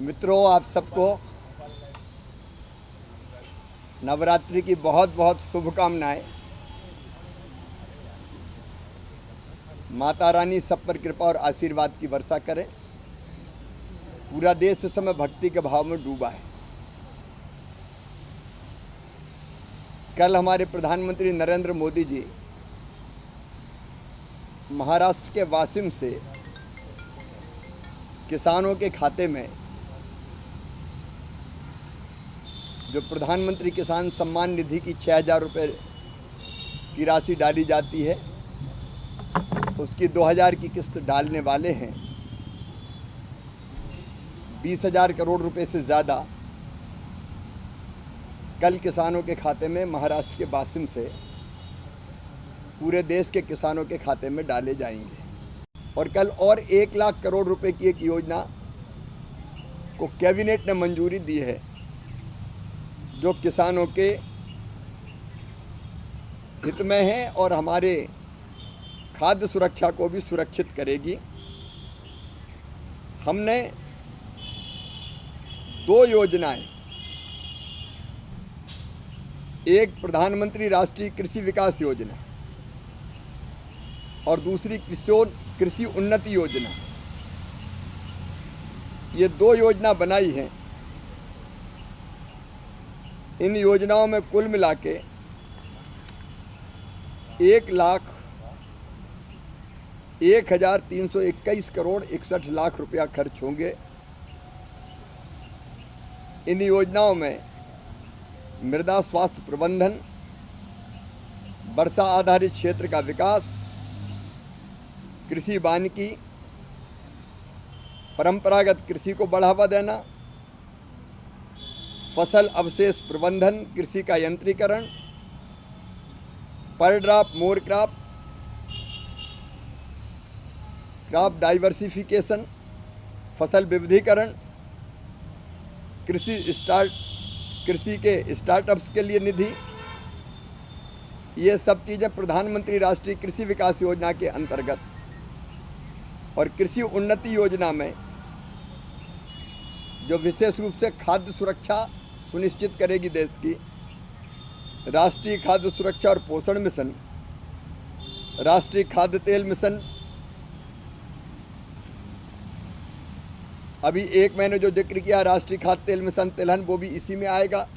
मित्रों, आप सबको नवरात्रि की बहुत बहुत शुभकामनाएं। माता रानी सब पर कृपा और आशीर्वाद की वर्षा करें। पूरा देश इस समय भक्ति के भाव में डूबा है। कल हमारे प्रधानमंत्री नरेंद्र मोदी जी महाराष्ट्र के वाशिम से किसानों के खाते में जो प्रधानमंत्री किसान सम्मान निधि की 6,000 रुपये की राशि डाली जाती है, उसकी 2,000 की किस्त डालने वाले हैं। 20,000 करोड़ रुपए से ज़्यादा कल किसानों के खाते में महाराष्ट्र के वाशिम से पूरे देश के किसानों के खाते में डाले जाएंगे। और कल और 1 लाख करोड़ रुपए की एक योजना को कैबिनेट ने मंजूरी दी है, जो किसानों के हित में है और हमारे खाद्य सुरक्षा को भी सुरक्षित करेगी। हमने 2 योजनाएं, एक प्रधानमंत्री राष्ट्रीय कृषि विकास योजना और दूसरी कृषि उन्नति योजना, ये 2 योजना बनाई हैं। इन योजनाओं में कुल मिला के 1,01,321 करोड़ 61 लाख रुपया खर्च होंगे। इन योजनाओं में मृदा स्वास्थ्य प्रबंधन, वर्षा आधारित क्षेत्र का विकास, कृषि वानिकी, परंपरागत कृषि को बढ़ावा देना, फसल अवशेष प्रबंधन, कृषि का यंत्रीकरण, पर ड्रॉप मोर क्रॉप डाइवर्सिफिकेशन, फसल विविधीकरण, कृषि के स्टार्टअप्स के लिए निधि, ये सब चीज़ें प्रधानमंत्री राष्ट्रीय कृषि विकास योजना के अंतर्गत। और कृषि उन्नति योजना में जो विशेष रूप से खाद्य सुरक्षा सुनिश्चित करेगी देश की, राष्ट्रीय खाद्य सुरक्षा और पोषण मिशन, राष्ट्रीय खाद्य तेल मिशन, अभी एक मैंने जो जिक्र किया राष्ट्रीय खाद्य तेल मिशन तिलहन, वो भी इसी में आएगा।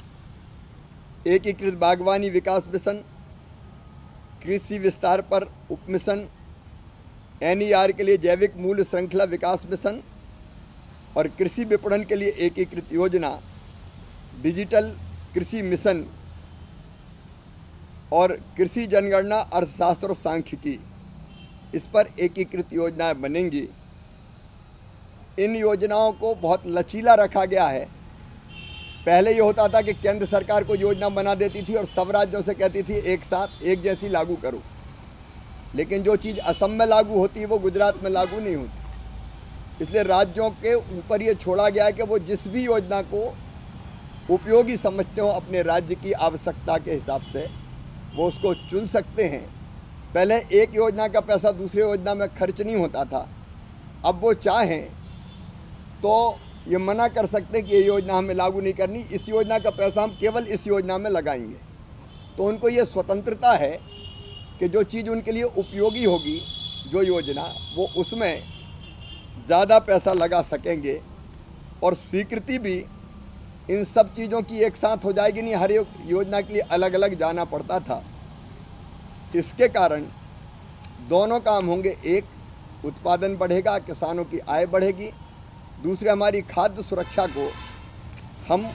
एकीकृत बागवानी विकास मिशन, कृषि विस्तार पर उप मिशन, NER के लिए जैविक मूल्य श्रृंखला विकास मिशन और कृषि विपणन के लिए एकीकृत योजना, डिजिटल कृषि मिशन और कृषि जनगणना, अर्थशास्त्र और सांख्यिकी, इस पर एकीकृत योजनाएं बनेंगी। इन योजनाओं को बहुत लचीला रखा गया है। पहले ये होता था कि केंद्र सरकार को योजना बना देती थी और सब राज्यों से कहती थी एक साथ एक जैसी लागू करो, लेकिन जो चीज़ असम में लागू होती है वो गुजरात में लागू नहीं होती। इसलिए राज्यों के ऊपर ये छोड़ा गया है कि वो जिस भी योजना को उपयोगी समझते हो अपने राज्य की आवश्यकता के हिसाब से वो उसको चुन सकते हैं। पहले एक योजना का पैसा दूसरी योजना में खर्च नहीं होता था, अब वो चाहें तो ये मना कर सकते हैं कि ये योजना हमें लागू नहीं करनी, इस योजना का पैसा हम केवल इस योजना में लगाएंगे। तो उनको ये स्वतंत्रता है कि जो चीज़ उनके लिए उपयोगी होगी, जो योजना, वो उसमें ज़्यादा पैसा लगा सकेंगे। और स्वीकृति भी इन सब चीज़ों की एक साथ हो जाएगी, नहीं हर एक योजना के लिए अलग अलग जाना पड़ता था। इसके कारण दोनों काम होंगे, एक उत्पादन बढ़ेगा, किसानों की आय बढ़ेगी, दूसरे हमारी खाद्य सुरक्षा को हम